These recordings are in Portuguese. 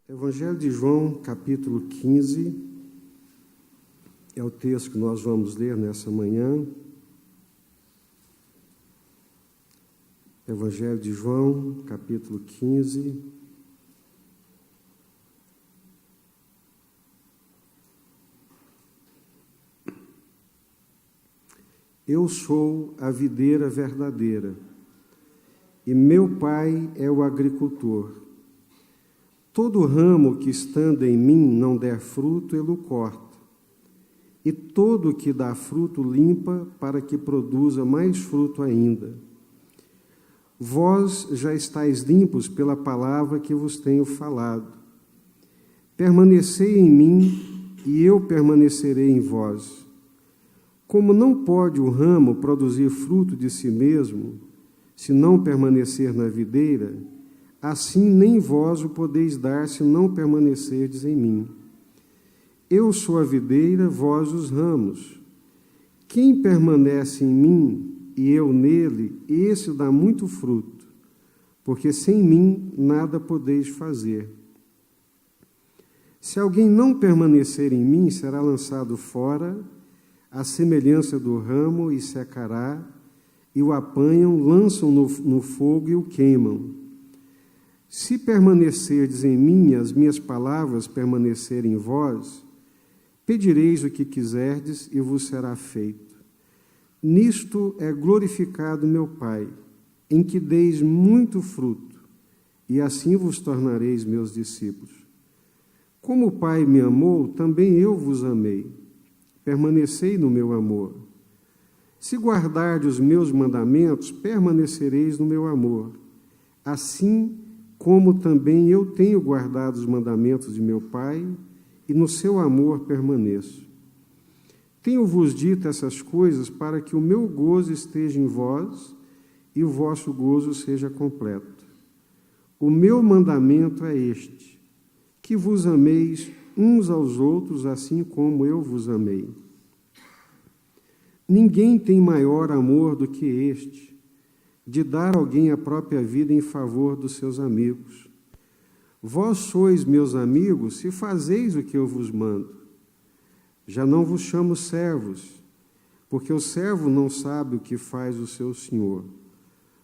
Evangelho de João, capítulo 15, é o texto que nós vamos ler nessa manhã. Evangelho de João, capítulo 15. Eu sou a videira verdadeira, e meu Pai é o agricultor. Todo ramo que estando em mim não der fruto, ele o corta. E todo que dá fruto limpa, para que produza mais fruto ainda. Vós já estáis limpos pela palavra que vos tenho falado. Permanecei em mim, e eu permanecerei em vós. Como não pode o ramo produzir fruto de si mesmo, se não permanecer na videira, assim nem vós o podeis dar, se não permanecerdes em mim. Eu sou a videira, vós os ramos. Quem permanece em mim e eu nele, esse dá muito fruto, porque sem mim nada podeis fazer. Se alguém não permanecer em mim, será lançado fora, à semelhança do ramo, e secará, e o apanham, lançam no fogo e o queimam. Se permanecerdes em mim, as minhas palavras permanecerem em vós, pedireis o que quiserdes e vos será feito. Nisto é glorificado meu Pai, em que deis muito fruto, e assim vos tornareis meus discípulos. Como o Pai me amou, também eu vos amei. Permanecei no meu amor. Se guardardes os meus mandamentos, permanecereis no meu amor. Assim como também eu tenho guardado os mandamentos de meu Pai, e no seu amor permaneço. Tenho-vos dito essas coisas para que o meu gozo esteja em vós e o vosso gozo seja completo. O meu mandamento é este, que vos ameis uns aos outros, assim como eu vos amei. Ninguém tem maior amor do que este, de dar a alguém a própria vida em favor dos seus amigos. Vós sois meus amigos, se fazeis o que eu vos mando. Já não vos chamo servos, porque o servo não sabe o que faz o seu senhor.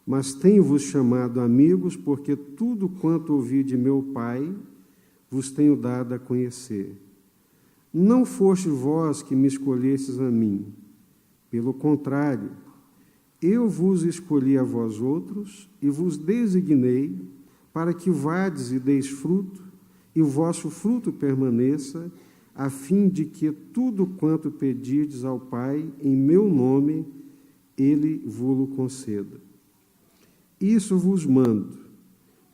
Mas tenho-vos chamado amigos, porque tudo quanto ouvi de meu Pai vos tenho dado a conhecer. Não foste vós que me escolhestes a mim. Pelo contrário, eu vos escolhi a vós outros e vos designei para que vades e deis fruto, e o vosso fruto permaneça, a fim de que tudo quanto pedirdes ao Pai em meu nome, ele vo-lo conceda. Isso vos mando,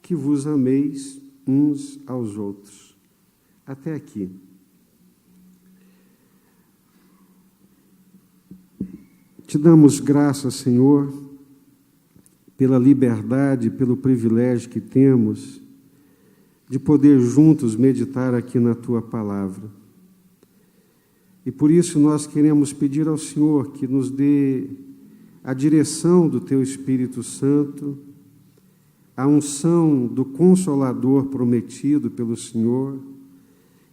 que vos ameis uns aos outros. Até aqui. Te damos graças, Senhor, pela liberdade, pelo privilégio que temos de poder juntos meditar aqui na Tua Palavra. E por isso nós queremos pedir ao Senhor que nos dê a direção do Teu Espírito Santo, a unção do Consolador prometido pelo Senhor,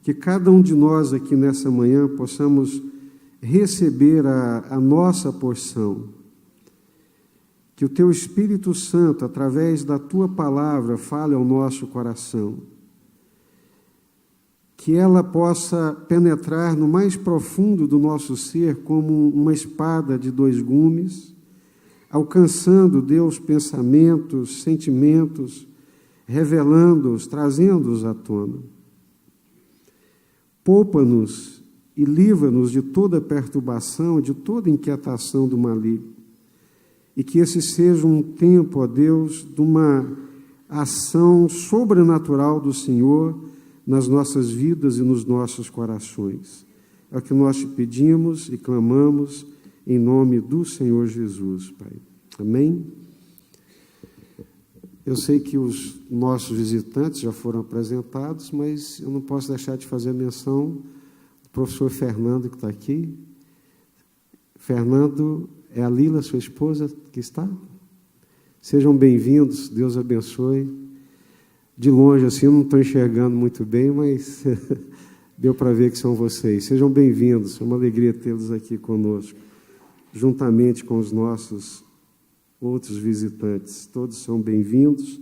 que cada um de nós aqui nessa manhã possamos receber a nossa porção. Que o Teu Espírito Santo, através da Tua Palavra, fale ao nosso coração. Que ela possa penetrar no mais profundo do nosso ser como uma espada de dois gumes, alcançando, Deus, pensamentos, sentimentos, revelando-os, trazendo-os à tona. Poupa-nos e livra-nos de toda perturbação, de toda inquietação do maligno. E que esse seja um tempo, ó Deus, de uma ação sobrenatural do Senhor nas nossas vidas e nos nossos corações. É o que nós te pedimos e clamamos em nome do Senhor Jesus, Pai. Amém? Eu sei que os nossos visitantes já foram apresentados, mas eu não posso deixar de fazer menção do professor Fernando, que está aqui. Fernando, é a Lila, sua esposa, que está? Sejam bem-vindos, Deus abençoe. De longe assim, eu não estou enxergando muito bem, mas deu para ver que são vocês. Sejam bem-vindos, é uma alegria tê-los aqui conosco, juntamente com os nossos outros visitantes. Todos são bem-vindos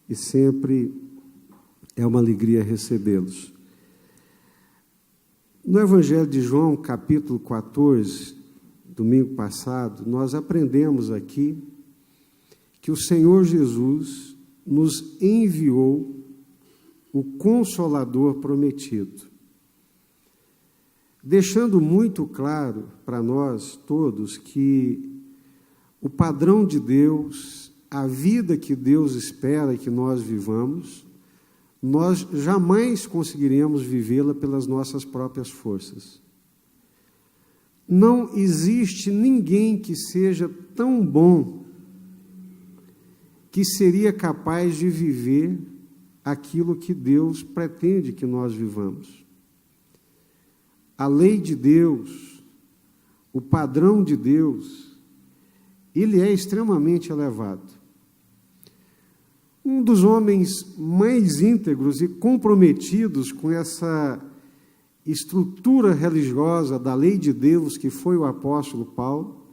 e sempre é uma alegria recebê-los. No Evangelho de João, capítulo 14, domingo passado, nós aprendemos aqui que o Senhor Jesus nos enviou o Consolador prometido, deixando muito claro para nós todos que o padrão de Deus, a vida que Deus espera que nós vivamos, nós jamais conseguiremos vivê-la pelas nossas próprias forças. Não existe ninguém que seja tão bom que seria capaz de viver aquilo que Deus pretende que nós vivamos. A lei de Deus, o padrão de Deus, ele é extremamente elevado. Um dos homens mais íntegros e comprometidos com essa estrutura religiosa da lei de Deus, que foi o apóstolo Paulo,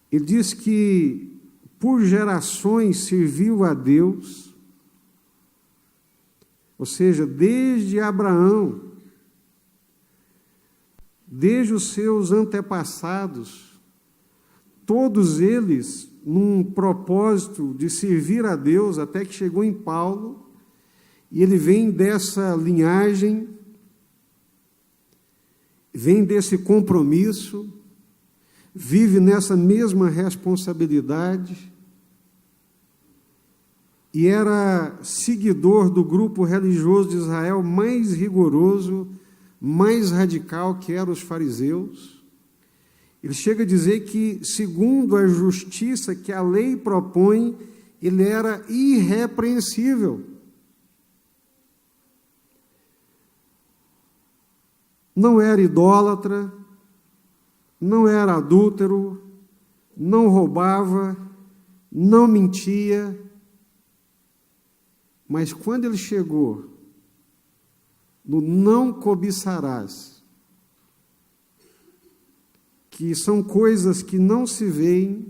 ele diz que por gerações serviu a Deus, ou seja, desde Abraão, desde os seus antepassados, todos eles num propósito de servir a Deus, até que chegou em Paulo, e ele vem dessa linhagem, vem desse compromisso, vive nessa mesma responsabilidade e era seguidor do grupo religioso de Israel mais rigoroso, mais radical, que eram os fariseus. Ele chega a dizer que, segundo a justiça que a lei propõe, ele era irrepreensível. Não era idólatra, não era adúltero, não roubava, não mentia, mas quando ele chegou no não cobiçarás, que são coisas que não se veem,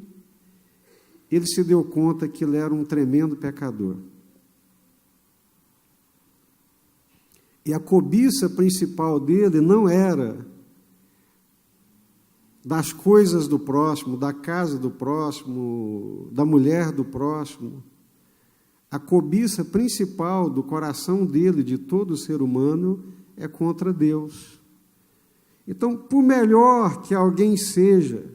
ele se deu conta que ele era um tremendo pecador. E a cobiça principal dele não era das coisas do próximo, da casa do próximo, da mulher do próximo. A cobiça principal do coração dele, de todo ser humano, é contra Deus. Então, por melhor que alguém seja,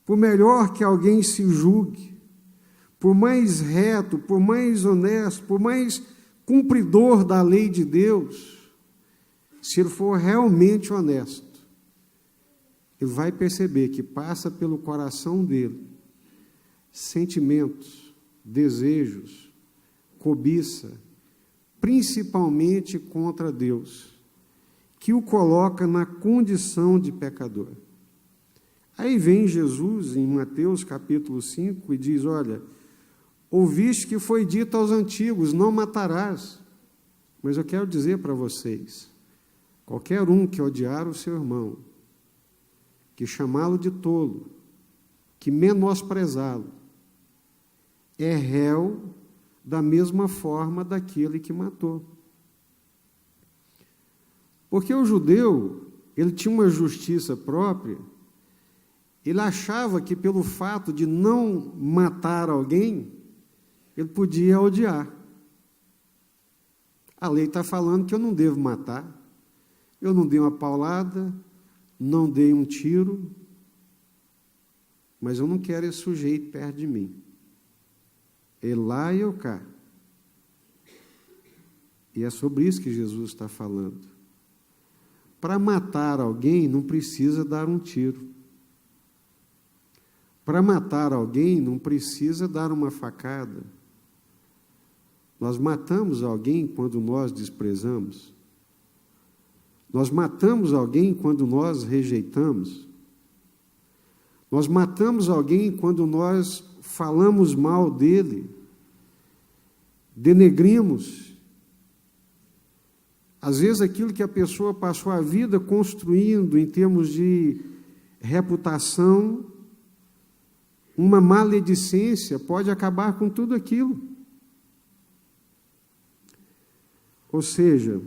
por melhor que alguém se julgue, por mais reto, por mais honesto, por mais cumpridor da lei de Deus, se ele for realmente honesto, ele vai perceber que passa pelo coração dele sentimentos, desejos, cobiça, principalmente contra Deus, que o coloca na condição de pecador. Aí vem Jesus, em Mateus capítulo 5, e diz, olha, ouviste que foi dito aos antigos, não matarás. Mas eu quero dizer para vocês, qualquer um que odiar o seu irmão, que chamá-lo de tolo, que menosprezá-lo, é réu da mesma forma daquele que matou. Porque o judeu, ele tinha uma justiça própria, ele achava que pelo fato de não matar alguém, ele podia odiar. A lei está falando que eu não devo matar, eu não dei uma paulada, não dei um tiro, mas eu não quero esse sujeito perto de mim. Ele lá e eu cá. E é sobre isso que Jesus está falando. Para matar alguém, não precisa dar um tiro. Para matar alguém, não precisa dar uma facada. Nós matamos alguém quando nós desprezamos. Nós matamos alguém quando nós rejeitamos. Nós matamos alguém quando nós falamos mal dele. denegrimos. Às vezes aquilo que a pessoa passou a vida construindo em termos de reputação, uma maledicência pode acabar com tudo aquilo. Ou seja,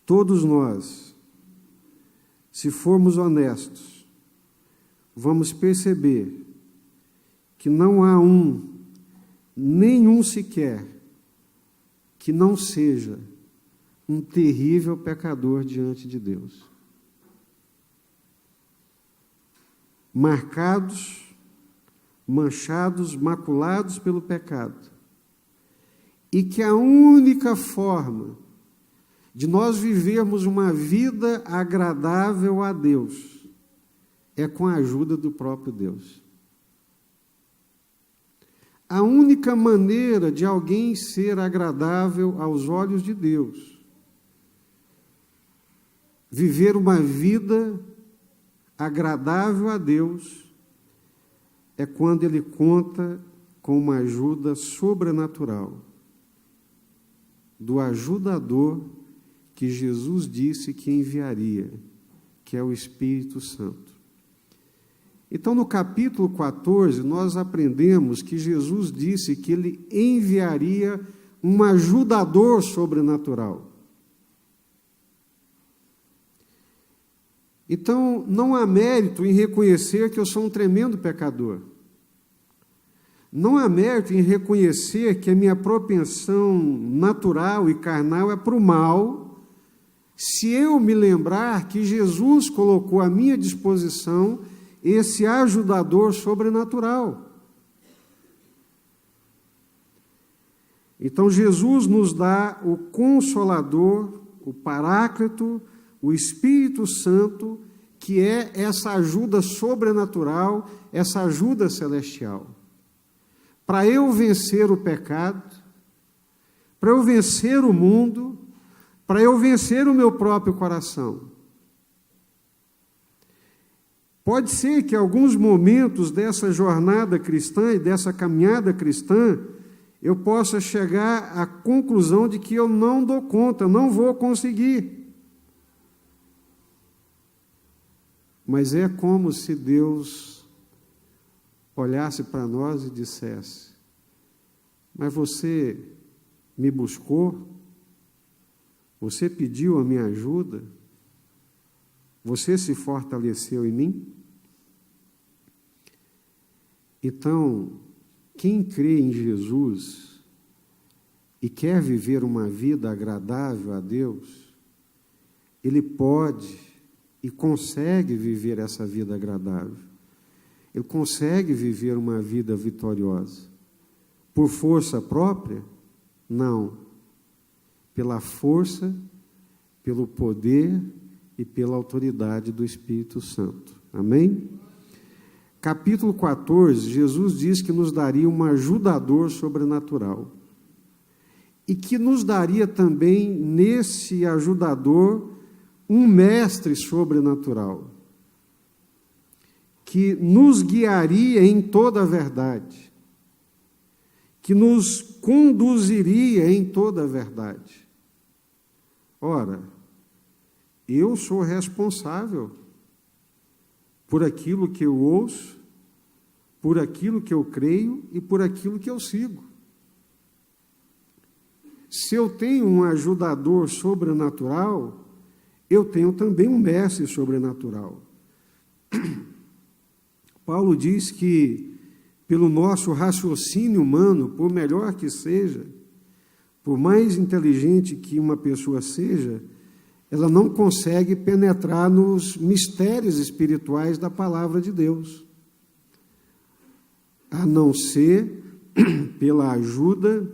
todos nós, se formos honestos, vamos perceber que não há nenhum sequer, que não seja um terrível pecador diante de Deus. Marcados, manchados, maculados pelo pecado. E que a única forma de nós vivermos uma vida agradável a Deus é com a ajuda do próprio Deus. A única maneira de alguém ser agradável aos olhos de Deus, viver uma vida agradável a Deus, é quando ele conta com uma ajuda sobrenatural do ajudador que Jesus disse que enviaria, que é o Espírito Santo. Então, no capítulo 14, nós aprendemos que Jesus disse que ele enviaria um ajudador sobrenatural. Então, não há mérito em reconhecer que eu sou um tremendo pecador. Não há mérito em reconhecer que a minha propensão natural e carnal é para o mal, se eu me lembrar que Jesus colocou à minha disposição esse ajudador sobrenatural. Então, Jesus nos dá o Consolador, o Paráclito, o Espírito Santo, que é essa ajuda sobrenatural, essa ajuda celestial. Para eu vencer o pecado, para eu vencer o mundo, para eu vencer o meu próprio coração. Pode ser que em alguns momentos dessa jornada cristã e dessa caminhada cristã, eu possa chegar à conclusão de que eu não dou conta, não vou conseguir. Mas é como se Deus olhasse para nós e dissesse: mas você me buscou, você pediu a minha ajuda, você se fortaleceu em mim? Então, quem crê em Jesus e quer viver uma vida agradável a Deus, ele pode e consegue viver essa vida agradável. Ele consegue viver uma vida vitoriosa. Por força própria? Não. Pela força, pelo poder e pela autoridade do Espírito Santo. Amém? Capítulo 14, Jesus diz que nos daria um ajudador sobrenatural. E que nos daria também, nesse ajudador, um mestre sobrenatural, que nos guiaria em toda a verdade, que nos conduziria em toda a verdade. Ora, eu sou responsável por aquilo que eu ouço, por aquilo que eu creio e por aquilo que eu sigo. Se eu tenho um ajudador sobrenatural, eu tenho também um mestre sobrenatural. Paulo diz que, pelo nosso raciocínio humano, por melhor que seja, por mais inteligente que uma pessoa seja, ela não consegue penetrar nos mistérios espirituais da palavra de Deus, a não ser pela ajuda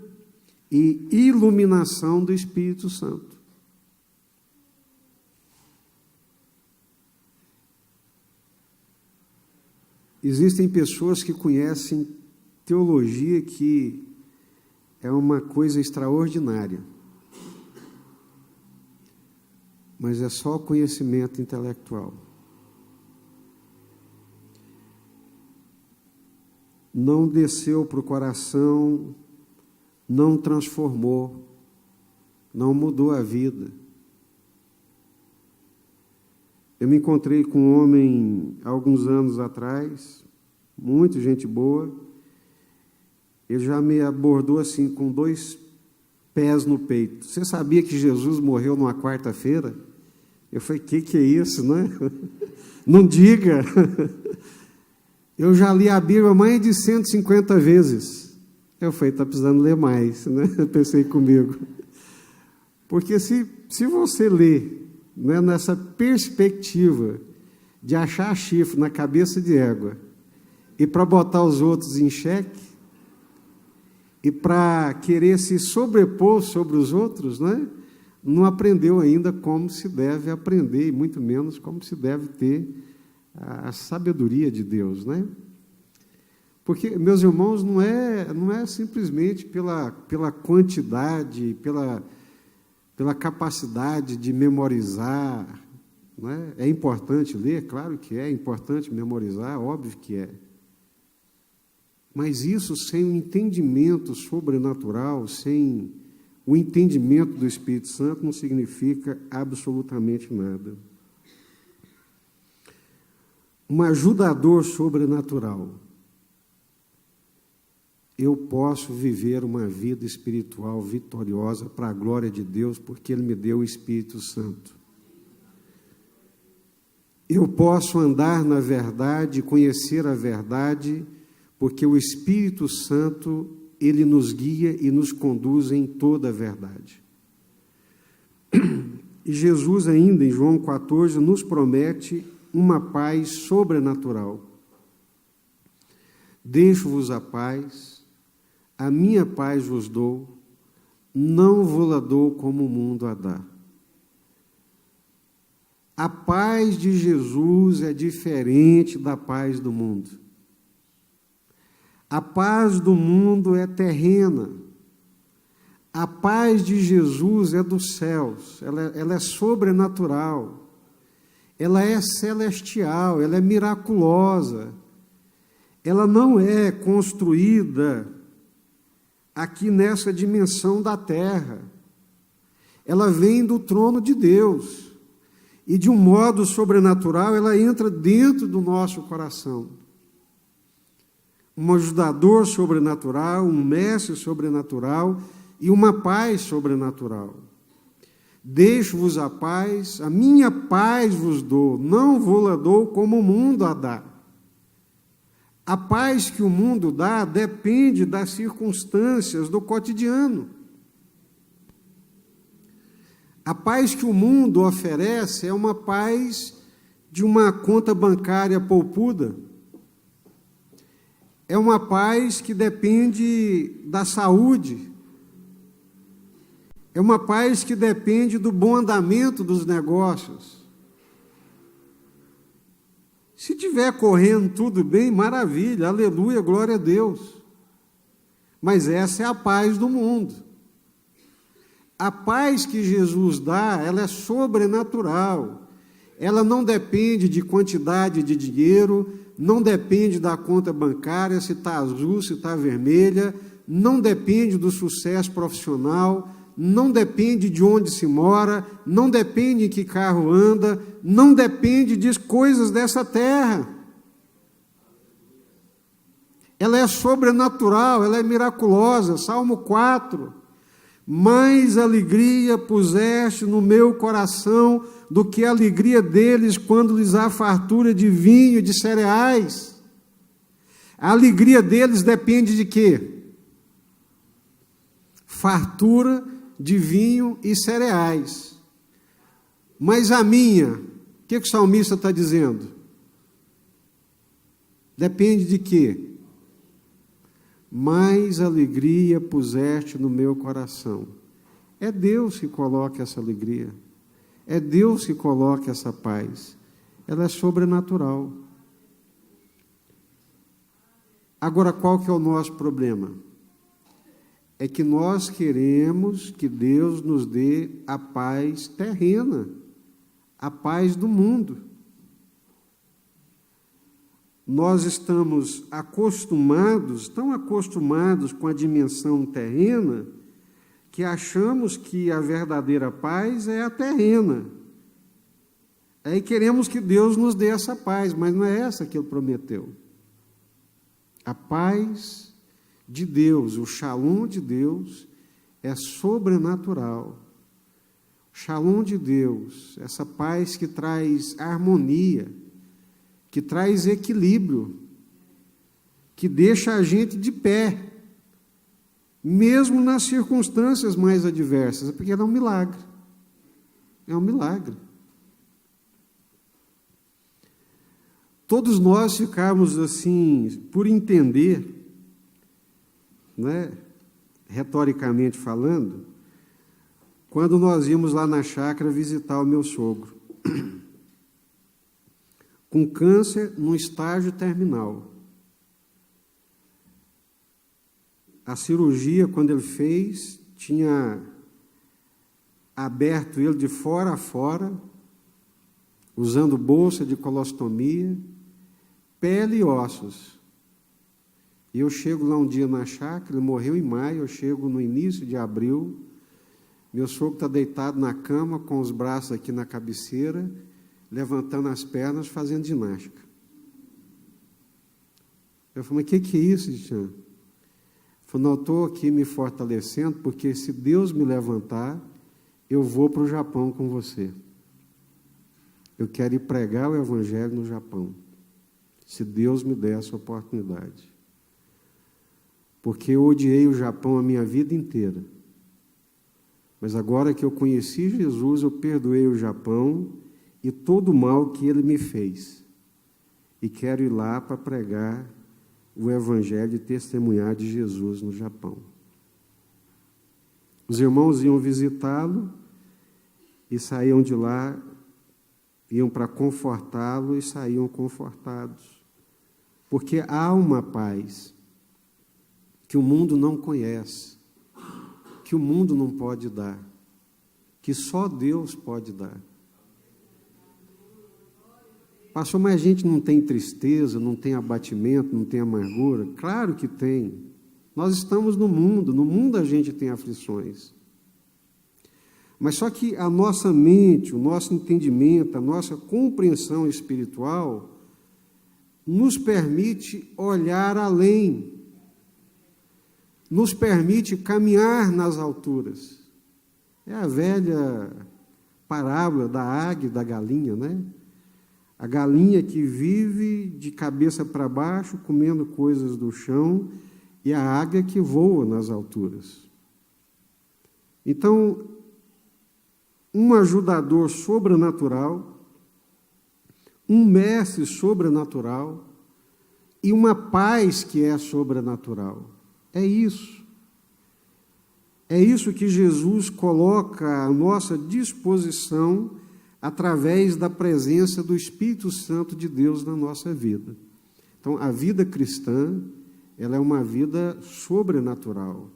e iluminação do Espírito Santo. Existem pessoas que conhecem teologia que é uma coisa extraordinária, mas é só conhecimento intelectual. Não desceu para o coração, não transformou, não mudou a vida. Eu me encontrei com um homem há alguns anos atrás, muito gente boa. Ele já me abordou assim, com 2 pés no peito. Você sabia que Jesus morreu numa quarta-feira? Eu falei, que é isso, né? Não diga. Eu já li a Bíblia mais de 150 vezes. Eu falei, está precisando ler mais, né? Eu pensei comigo. Porque se você ler, né, nessa perspectiva de achar chifre na cabeça de égua e para botar os outros em xeque e para querer se sobrepor sobre os outros, né, não aprendeu ainda como se deve aprender e muito menos como se deve ter a sabedoria de Deus, né? Porque, meus irmãos, não é simplesmente pela quantidade, pela capacidade de memorizar, né? É importante ler, claro que é importante memorizar, óbvio que é. Mas isso sem o entendimento sobrenatural, sem o entendimento do Espírito Santo, não significa absolutamente nada. Um ajudador sobrenatural. Eu posso viver uma vida espiritual vitoriosa para a glória de Deus, porque Ele me deu o Espírito Santo. Eu posso andar na verdade, conhecer a verdade, porque o Espírito Santo, Ele nos guia e nos conduz em toda a verdade. E Jesus ainda, em João 14, nos promete uma paz sobrenatural. Deixo-vos a paz, a minha paz vos dou, não vou-la dou como o mundo a dá. A paz de Jesus é diferente da paz do mundo. A paz do mundo é terrena. A paz de Jesus é dos céus, ela é sobrenatural, ela é celestial, ela é miraculosa. Ela não é construída aqui nessa dimensão da terra. Ela vem do trono de Deus. E de um modo sobrenatural, ela entra dentro do nosso coração. Um ajudador sobrenatural, um mestre sobrenatural e uma paz sobrenatural. Deixo-vos a paz, a minha paz vos dou, não vou-la dou como o mundo a dá. A paz que o mundo dá depende das circunstâncias do cotidiano. A paz que o mundo oferece é uma paz de uma conta bancária poupuda. É uma paz que depende da saúde. É uma paz que depende do bom andamento dos negócios. Se estiver correndo tudo bem, maravilha, aleluia, glória a Deus. Mas essa é a paz do mundo. A paz que Jesus dá, ela é sobrenatural. Ela não depende de quantidade de dinheiro, não depende da conta bancária, se está azul, se está vermelha, não depende do sucesso profissional, não depende de onde se mora, não depende em que carro anda, não depende de coisas dessa terra. Ela é sobrenatural, ela é miraculosa. Salmo 4. Mais alegria puseste no meu coração do que a alegria deles quando lhes há fartura de vinho e de cereais. A alegria deles depende de quê? Fartura de vinho e cereais. Mas a minha, o que o salmista está dizendo? Depende de quê? Mais alegria puseste no meu coração. É Deus que coloca essa alegria. É Deus que coloca essa paz. Ela é sobrenatural. Agora, qual que é o nosso problema? É que nós queremos que Deus nos dê a paz terrena, a paz do mundo. nós estamos acostumados, tão acostumados com a dimensão terrena, que achamos que a verdadeira paz é a terrena. Aí queremos que Deus nos dê essa paz, mas não é essa que Ele prometeu. A paz de Deus, o shalom de Deus, é sobrenatural. O shalom de Deus, essa paz que traz harmonia, que traz equilíbrio, que deixa a gente de pé, mesmo nas circunstâncias mais adversas, porque é um milagre. É um milagre. Todos nós ficamos assim, por entender, né, retoricamente falando, quando nós íamos lá na chácara visitar o meu sogro, com câncer no estágio terminal. A cirurgia, quando ele fez, tinha aberto ele de fora a fora, usando bolsa de colostomia, pele e ossos. E eu chego lá um dia na chácara, ele morreu em maio, eu chego no início de abril, meu sogro está deitado na cama, com os braços aqui na cabeceira, levantando as pernas, fazendo ginástica. Eu falei, mas o que é isso, Jean? Ele falou, não, eu estou aqui me fortalecendo, porque se Deus me levantar, eu vou para o Japão com você. Eu quero ir pregar o Evangelho no Japão, se Deus me der essa oportunidade. Porque eu odiei o Japão a minha vida inteira. Mas agora que eu conheci Jesus, eu perdoei o Japão e todo o mal que ele me fez. E quero ir lá para pregar o Evangelho e testemunhar de Jesus no Japão. Os irmãos iam visitá-lo e saíam de lá, iam para confortá-lo e saíam confortados. Porque há uma paz que o mundo não conhece, que o mundo não pode dar, que só Deus pode dar. Pastor, mas a gente não tem tristeza, não tem abatimento, não tem amargura? Claro que tem. Nós estamos no mundo a gente tem aflições. Mas só que a nossa mente, o nosso entendimento, a nossa compreensão espiritual nos permite olhar além, nos permite caminhar nas alturas. É a velha parábola da águia e da galinha, né? A galinha que vive de cabeça para baixo, comendo coisas do chão, e a águia que voa nas alturas. Então, um ajudador sobrenatural, um mestre sobrenatural e uma paz que é sobrenatural. É isso. É isso que Jesus coloca à nossa disposição através da presença do Espírito Santo de Deus na nossa vida. Então, a vida cristã, ela é uma vida sobrenatural.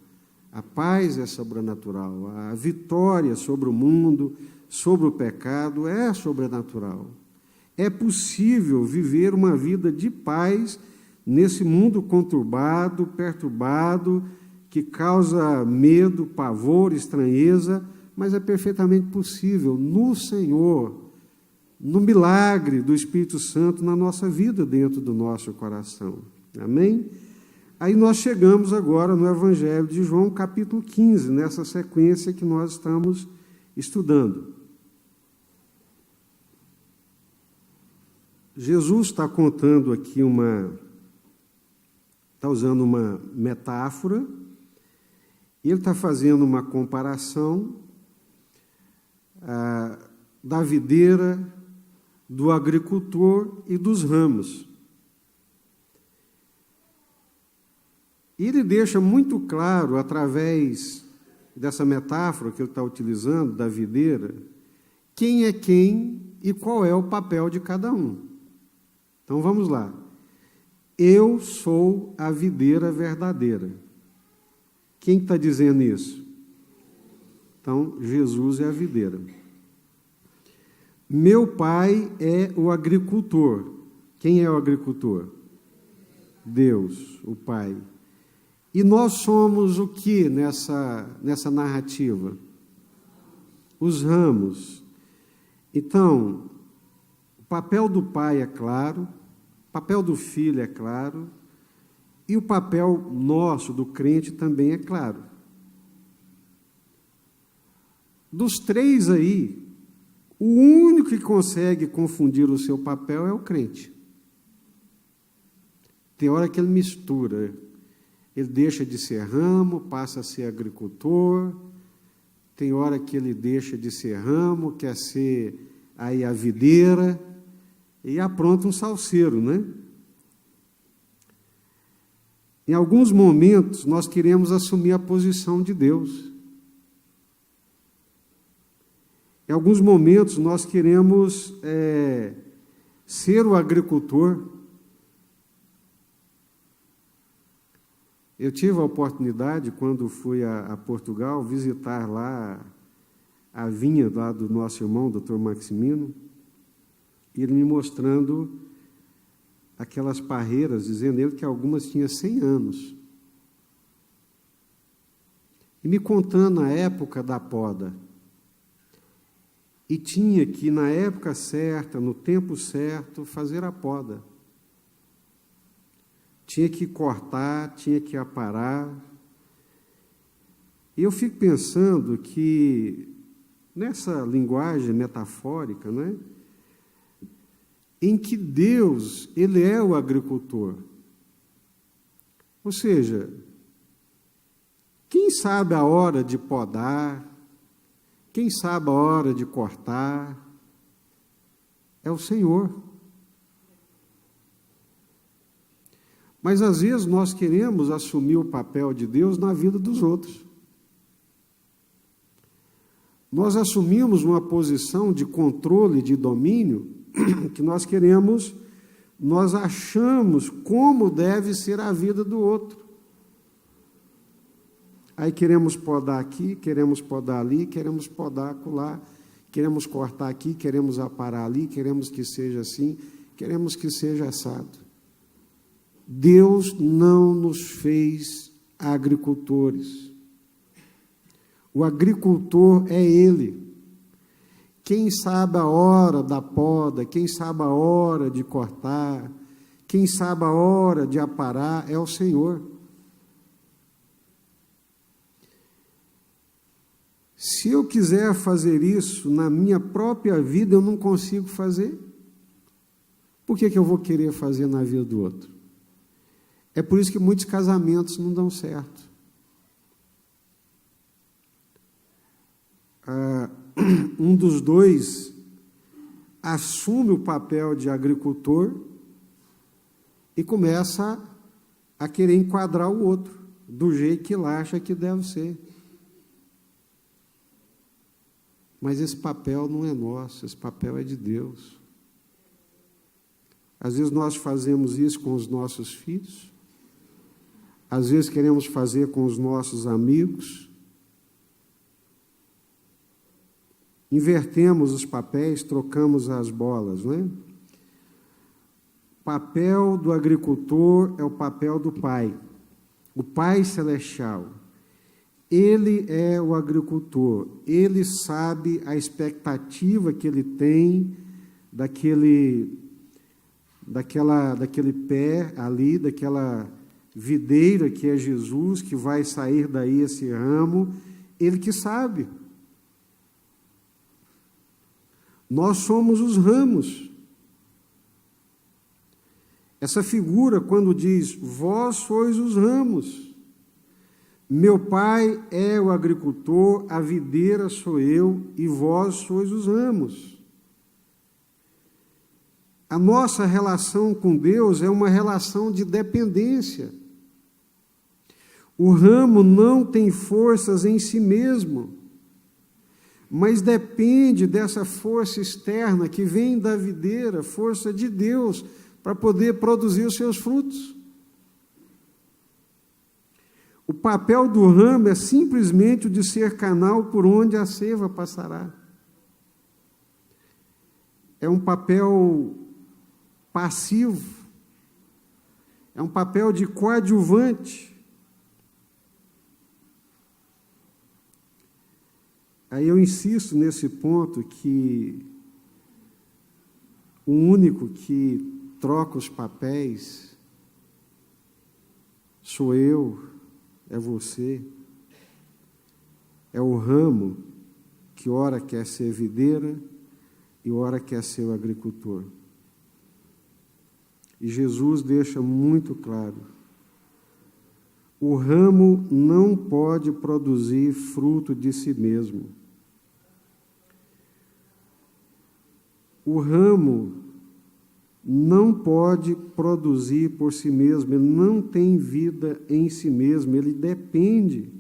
A paz é sobrenatural. A vitória sobre o mundo, sobre o pecado, é sobrenatural. É possível viver uma vida de paz nesse mundo conturbado, perturbado, que causa medo, pavor, estranheza, mas é perfeitamente possível no Senhor, no milagre do Espírito Santo na nossa vida, dentro do nosso coração. Amém? Aí nós chegamos agora no Evangelho de João, capítulo 15, nessa sequência que nós estamos estudando. Jesus está contando aqui está usando uma metáfora, e ele está fazendo uma comparação da videira, do agricultor e dos ramos. E ele deixa muito claro, através dessa metáfora que ele está utilizando, da videira, quem é quem e qual é o papel de cada um. Então vamos lá. Eu sou a videira verdadeira. Quem está dizendo isso? Então, Jesus é a videira. Meu pai é o agricultor. Quem é o agricultor? Deus, o Pai. E nós somos o que nessa narrativa? Os ramos. Então, o papel do Pai é claro, o papel do Filho é claro, e o papel nosso, do crente, também é claro. Dos três aí, o único que consegue confundir o seu papel é o crente. Tem hora que ele mistura, ele deixa de ser ramo, passa a ser agricultor, tem hora que ele deixa de ser ramo, quer ser aí a videira, e apronta um salseiro, né? Em alguns momentos, nós queremos assumir a posição de Deus. Em alguns momentos, nós queremos ser o agricultor. Eu tive a oportunidade, quando fui a Portugal, visitar lá a vinha lá do nosso irmão, Dr. Maximino, e ele me mostrando aquelas parreiras, dizendo ele que algumas tinham 100 anos. E me contando a época da poda. E tinha que, na época certa, no tempo certo, fazer a poda. Tinha que cortar, tinha que aparar. E eu fico pensando que, nessa linguagem metafórica, né, em que Deus, Ele é o agricultor. Ou seja, quem sabe a hora de podar, quem sabe a hora de cortar, é o Senhor. Mas, às vezes, nós queremos assumir o papel de Deus na vida dos outros. Nós assumimos uma posição de controle, de domínio, que nós queremos, nós achamos como deve ser a vida do outro. Aí queremos podar aqui, queremos podar ali, queremos podar acolá, queremos cortar aqui, queremos aparar ali, queremos que seja assim, queremos que seja assado. Deus não nos fez agricultores. O agricultor é Ele. Quem sabe a hora da poda, quem sabe a hora de cortar, quem sabe a hora de aparar, é o Senhor. Se eu quiser fazer isso na minha própria vida, eu não consigo fazer. Por que eu vou querer fazer na vida do outro? É por isso que muitos casamentos não dão certo. Um dos dois assume o papel de agricultor e começa a querer enquadrar o outro do jeito que ele acha que deve ser. Mas esse papel não é nosso, esse papel é de Deus. Às vezes nós fazemos isso com os nossos filhos, às vezes queremos fazer com os nossos amigos. Invertemos os papéis, trocamos as bolas, né? O papel do agricultor é o papel do Pai, o Pai Celestial. Ele é o agricultor, ele sabe a expectativa que ele tem daquele pé ali, daquela videira que é Jesus, que vai sair daí esse ramo, ele que sabe. Nós somos os ramos. Essa figura, quando diz, vós sois os ramos, meu pai é o agricultor, a videira sou eu, e vós sois os ramos. A nossa relação com Deus é uma relação de dependência. O ramo não tem forças em si mesmo, mas depende dessa força externa que vem da videira, força de Deus, para poder produzir os seus frutos. O papel do ramo é simplesmente o de ser canal por onde a seiva passará. É um papel passivo. É um papel de coadjuvante. Aí eu insisto nesse ponto que o único que troca os papéis sou eu, é você, é o ramo que ora quer ser videira e ora quer ser o agricultor. E Jesus deixa muito claro: o ramo não pode produzir fruto de si mesmo. O ramo não pode produzir por si mesmo, ele não tem vida em si mesmo, ele depende.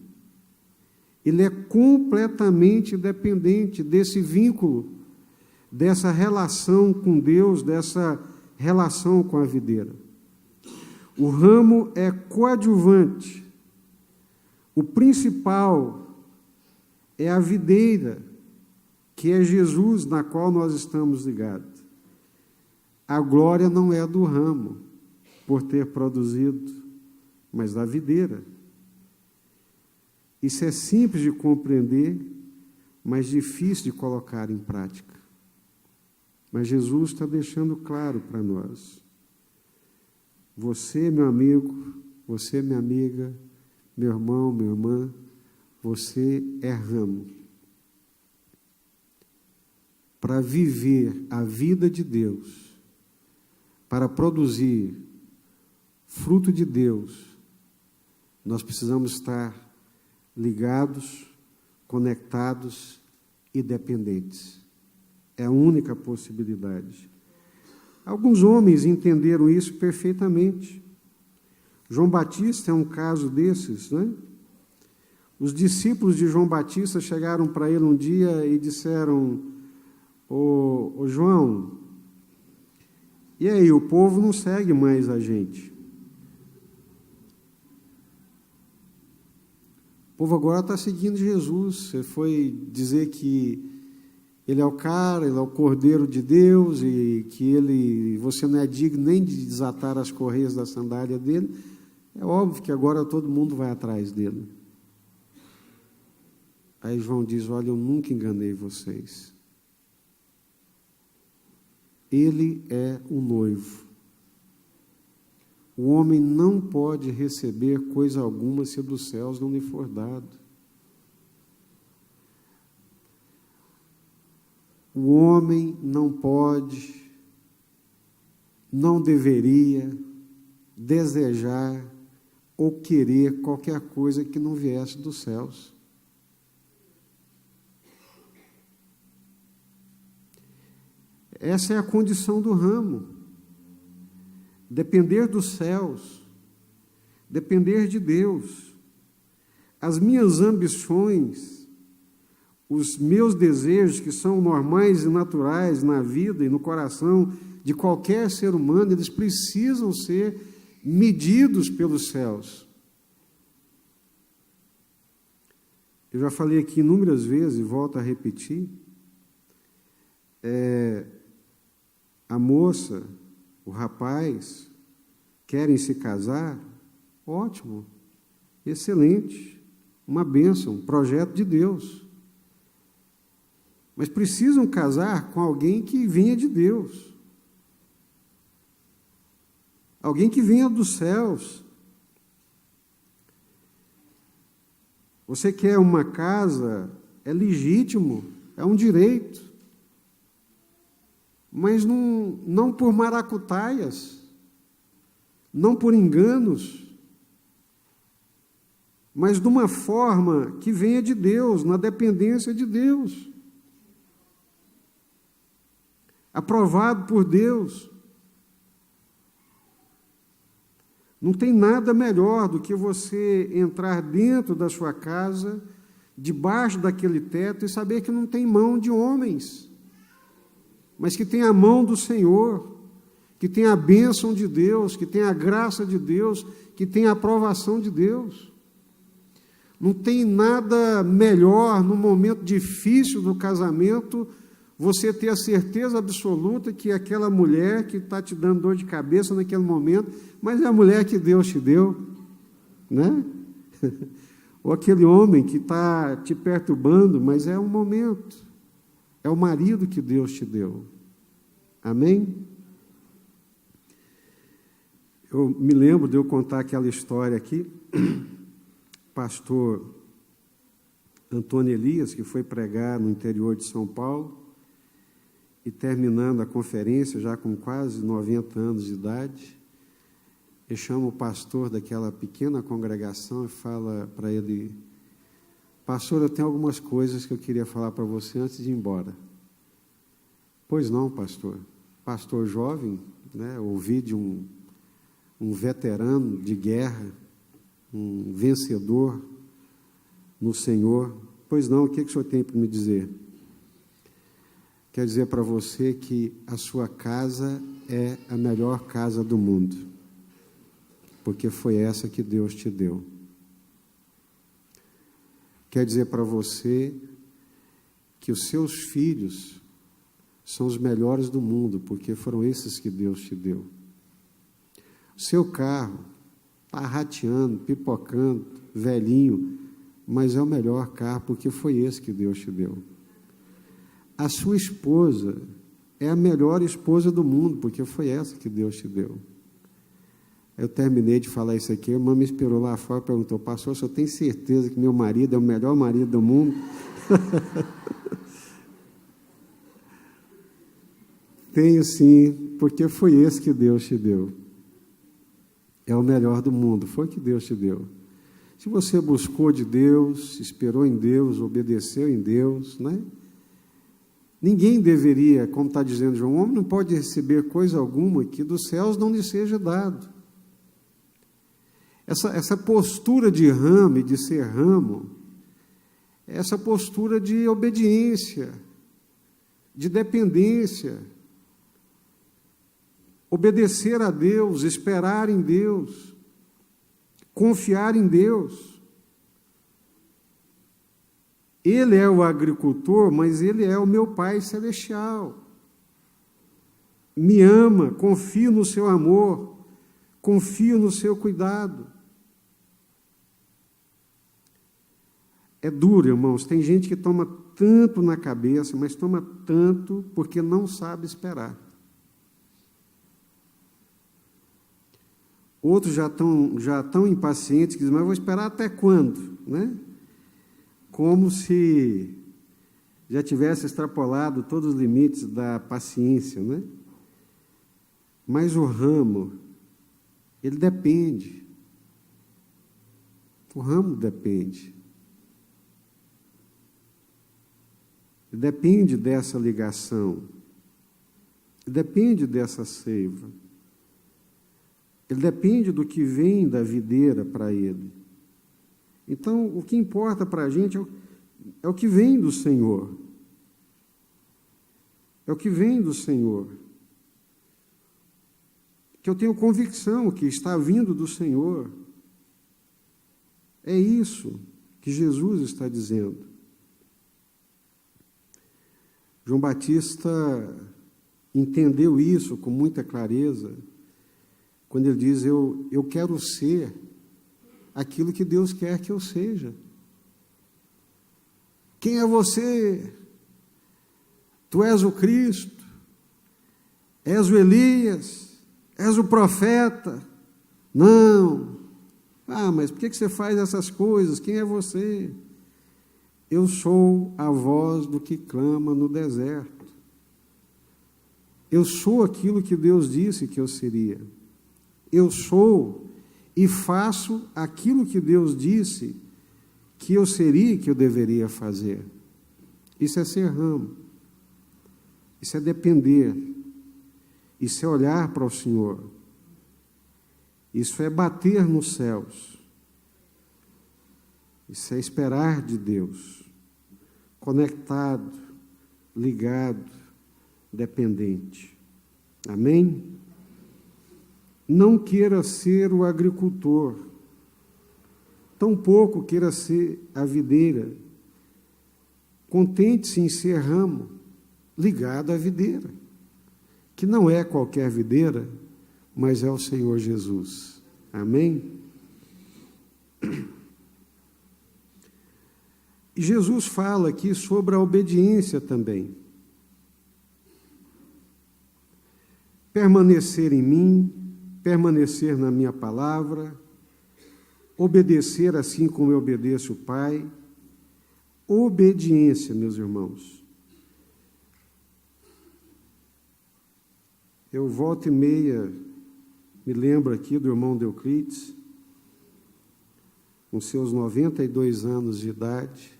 Ele é completamente dependente desse vínculo, dessa relação com Deus, dessa relação com a videira. O ramo é coadjuvante. O principal é a videira, que é Jesus, na qual nós estamos ligados. A glória não é do ramo, por ter produzido, mas da videira. Isso é simples de compreender, mas difícil de colocar em prática. Mas Jesus está deixando claro para nós: você, meu amigo, você, minha amiga, meu irmão, minha irmã, você é ramo. Para viver a vida de Deus, para produzir fruto de Deus, nós precisamos estar ligados, conectados e dependentes. É a única possibilidade. Alguns homens entenderam isso perfeitamente. João Batista é um caso desses, né? Os discípulos de João Batista chegaram para ele um dia e disseram: ô João, e aí, o povo não segue mais a gente. O povo agora está seguindo Jesus. Você foi dizer que ele é o cara, ele é o Cordeiro de Deus e que você não é digno nem de desatar as correias da sandália dele. É óbvio que agora todo mundo vai atrás dele. Aí João diz: olha, eu nunca enganei vocês. Ele é o noivo. O homem não pode receber coisa alguma se dos céus não lhe for dado. O homem não pode, não deveria desejar ou querer qualquer coisa que não viesse dos céus. Essa é a condição do ramo. Depender dos céus, depender de Deus. As minhas ambições, os meus desejos, que são normais e naturais na vida e no coração de qualquer ser humano, eles precisam ser medidos pelos céus. Eu já falei aqui inúmeras vezes e volto a repetir, a moça, o rapaz, querem se casar, ótimo, excelente, uma bênção, um projeto de Deus. Mas precisam casar com alguém que venha de Deus, alguém que venha dos céus. Você quer uma casa, é legítimo, é um direito, mas não por maracutaias, não por enganos, mas de uma forma que venha de Deus, na dependência de Deus, aprovado por Deus. Não tem nada melhor do que você entrar dentro da sua casa, debaixo daquele teto, e saber que não tem mão de homens, mas que tem a mão do Senhor, que tem a bênção de Deus, que tem a graça de Deus, que tem a aprovação de Deus. Não tem nada melhor no momento difícil do casamento você ter a certeza absoluta que aquela mulher que está te dando dor de cabeça naquele momento, mas é a mulher que Deus te deu, né? Ou aquele homem que está te perturbando, mas é um momento, é o marido que Deus te deu. Amém? Eu me lembro de eu contar aquela história aqui, pastor Antônio Elias, que foi pregar no interior de São Paulo, e terminando a conferência, já com quase 90 anos de idade, ele chama o pastor daquela pequena congregação e fala para ele: pastor, eu tenho algumas coisas que eu queria falar para você antes de ir embora. Pois não, pastor. Pastor jovem, né, ouvi de um veterano de guerra, um vencedor no Senhor. Pois não, o que o senhor tem para me dizer? Quer dizer para você que a sua casa é a melhor casa do mundo, porque foi essa que Deus te deu. Quer dizer para você que os seus filhos são os melhores do mundo, porque foram esses que Deus te deu. O seu carro está rateando, pipocando, velhinho, mas é o melhor carro, porque foi esse que Deus te deu. A sua esposa é a melhor esposa do mundo, porque foi essa que Deus te deu. Eu terminei de falar isso aqui, a irmã me esperou lá fora e perguntou: pastor, o senhor tem certeza que meu marido é o melhor marido do mundo? Tenho sim, porque foi esse que Deus te deu. É o melhor do mundo, foi o que Deus te deu. Se você buscou de Deus, esperou em Deus, obedeceu em Deus, né? Ninguém deveria, como está dizendo João, o homem não pode receber coisa alguma que dos céus não lhe seja dado. Essa postura de ramo e de ser ramo, essa postura de obediência, de dependência, obedecer a Deus, esperar em Deus, confiar em Deus. Ele é o agricultor, mas Ele é o meu Pai Celestial. Me ama, confio no seu amor, confio no seu cuidado. É duro, irmãos, tem gente que toma tanto na cabeça, mas toma tanto porque não sabe esperar. Outros já estão impacientes, que dizem: mas eu vou esperar até quando? Né? Como se já tivesse extrapolado todos os limites da paciência, né? Mas o ramo, ele depende. O ramo depende. Ele depende dessa ligação. Ele depende dessa seiva. Ele depende do que vem da videira para ele. Então, o que importa para a gente é o que vem do Senhor. É o que vem do Senhor. Que eu tenho convicção que está vindo do Senhor. É isso que Jesus está dizendo. João Batista entendeu isso com muita clareza, quando ele diz: eu quero ser aquilo que Deus quer que eu seja. Quem é você? Tu és o Cristo, és o Elias, és o profeta? Não. Mas por que você faz essas coisas? Quem é você? Eu sou a voz do que clama no deserto. Eu sou aquilo que Deus disse que eu seria. Eu sou e faço aquilo que Deus disse que eu seria e que eu deveria fazer. Isso é ser ramo. Isso é depender. Isso é olhar para o Senhor. Isso é bater nos céus. Isso é esperar de Deus. Conectado, ligado, dependente. Amém? Não queira ser o agricultor, tampouco queira ser a videira. Contente-se em ser ramo, ligado à videira, que não é qualquer videira, mas é o Senhor Jesus. Amém? E Jesus fala aqui sobre a obediência também. Permanecer em mim, permanecer na minha palavra, obedecer assim como eu obedeço o Pai. Obediência, meus irmãos. Eu volta e meia me lembro aqui do irmão Deoclides, com seus 92 anos de idade,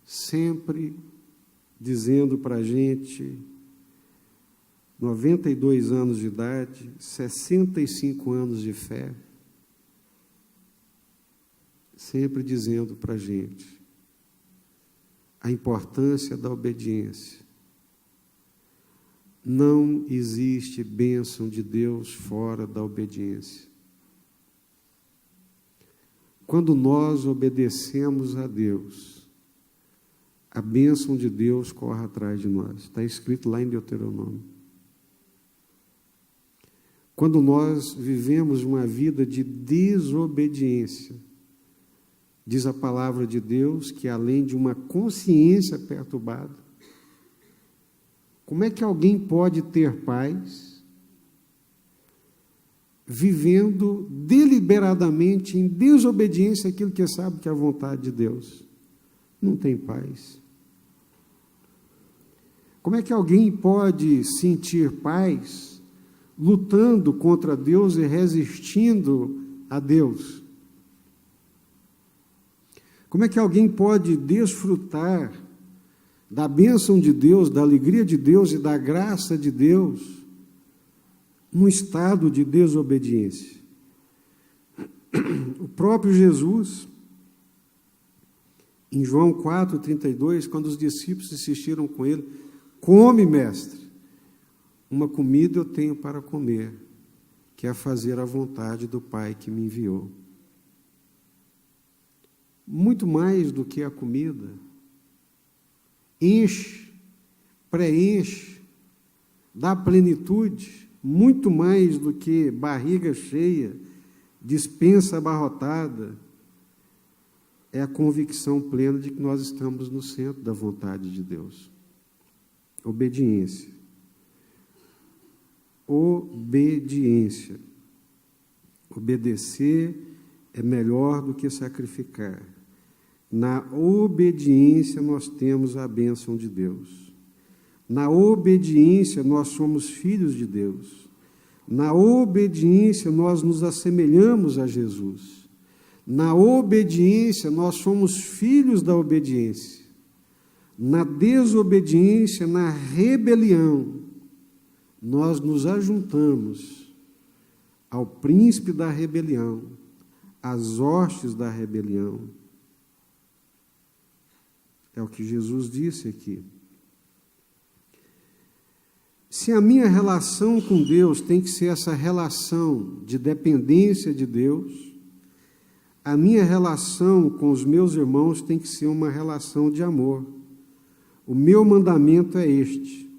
sempre dizendo para a gente, 92 anos de idade, 65 anos de fé, sempre dizendo para a gente a importância da obediência. Não existe bênção de Deus fora da obediência. Quando nós obedecemos a Deus, a bênção de Deus corre atrás de nós. Está escrito lá em Deuteronômio. Quando nós vivemos uma vida de desobediência, diz a palavra de Deus que além de uma consciência perturbada, como é que alguém pode ter paz vivendo deliberadamente em desobediência àquilo que sabe que é a vontade de Deus? Não tem paz. Como é que alguém pode sentir paz lutando contra Deus e resistindo a Deus? Como é que alguém pode desfrutar da bênção de Deus, da alegria de Deus e da graça de Deus num estado de desobediência? O próprio Jesus, em João 4,32, quando os discípulos insistiram com ele, come, mestre, uma comida eu tenho para comer, que é fazer a vontade do Pai que me enviou. Muito mais do que a comida, enche, preenche, dá plenitude, muito mais do que barriga cheia, despensa abarrotada, é a convicção plena de que nós estamos no centro da vontade de Deus. Obediência. Obediência. Obedecer é melhor do que sacrificar. Na obediência nós temos a bênção de Deus. Na obediência nós somos filhos de Deus. Na obediência nós nos assemelhamos a Jesus. Na obediência nós somos filhos da obediência. Na desobediência, na rebelião, nós nos ajuntamos ao príncipe da rebelião, às hostes da rebelião. É o que Jesus disse aqui. Se a minha relação com Deus tem que ser essa relação de dependência de Deus, a minha relação com os meus irmãos tem que ser uma relação de amor. O meu mandamento é este,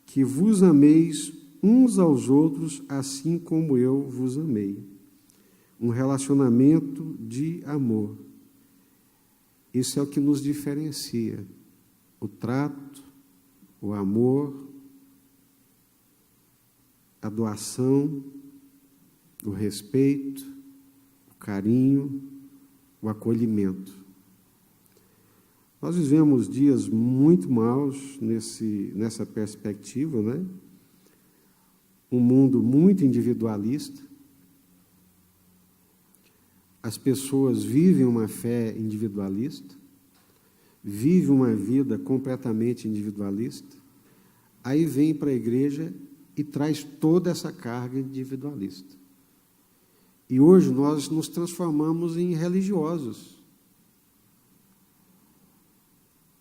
que vos ameis uns aos outros, assim como eu vos amei. Um relacionamento de amor. Isso é o que nos diferencia. O trato, o amor, a doação, o respeito, o carinho, o acolhimento. Nós vivemos dias muito maus nessa perspectiva, né? Um mundo muito individualista. As pessoas vivem uma fé individualista, vivem uma vida completamente individualista, aí vem para a igreja e traz toda essa carga individualista. E hoje nós nos transformamos em religiosos.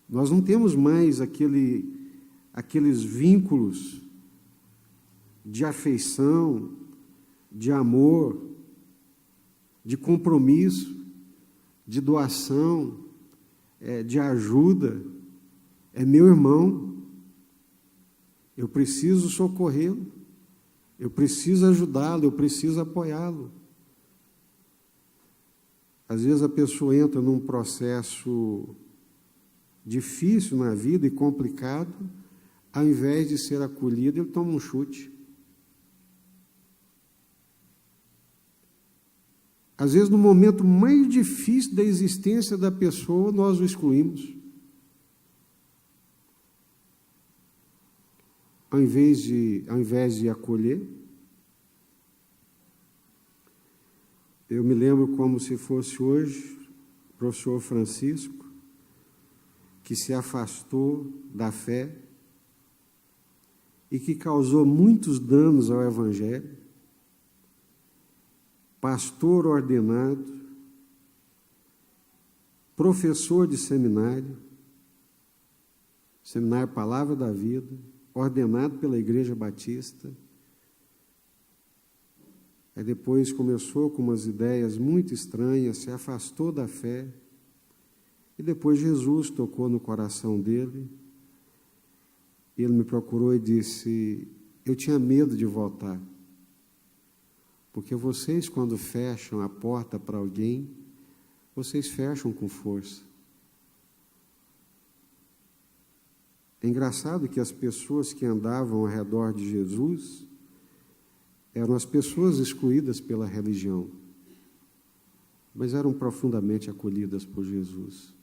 Nós não temos mais aqueles vínculos de afeição, de amor, de compromisso, de doação, de ajuda. É meu irmão, Eu preciso socorrê-lo, eu preciso ajudá-lo, eu preciso apoiá-lo. Às vezes a pessoa entra num processo difícil na vida e complicado, ao invés de ser acolhido, ele toma um chute. Às vezes, no momento mais difícil da existência da pessoa, nós o excluímos. Ao invés de acolher. Eu me lembro como se fosse hoje, o professor Francisco, que se afastou da fé e que causou muitos danos ao Evangelho, pastor ordenado, professor de seminário Palavra da Vida, ordenado pela Igreja Batista. Aí depois começou com umas ideias muito estranhas, se afastou da fé, e depois Jesus tocou no coração dele. Ele me procurou e disse: eu tinha medo de voltar, porque vocês, quando fecham a porta para alguém, vocês fecham com força. É engraçado que as pessoas que andavam ao redor de Jesus eram as pessoas excluídas pela religião, mas eram profundamente acolhidas por Jesus.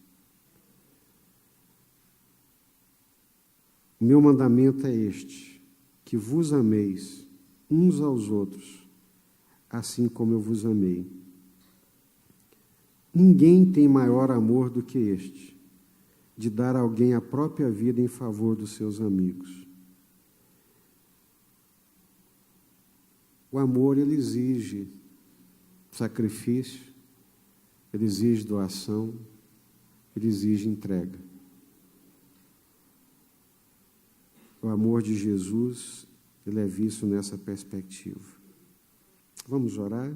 O meu mandamento é este: que vos ameis uns aos outros, assim como eu vos amei. Ninguém tem maior amor do que este, de dar a alguém a própria vida em favor dos seus amigos. O amor, ele exige sacrifício, ele exige doação, ele exige entrega. O amor de Jesus, ele é visto nessa perspectiva. Vamos orar?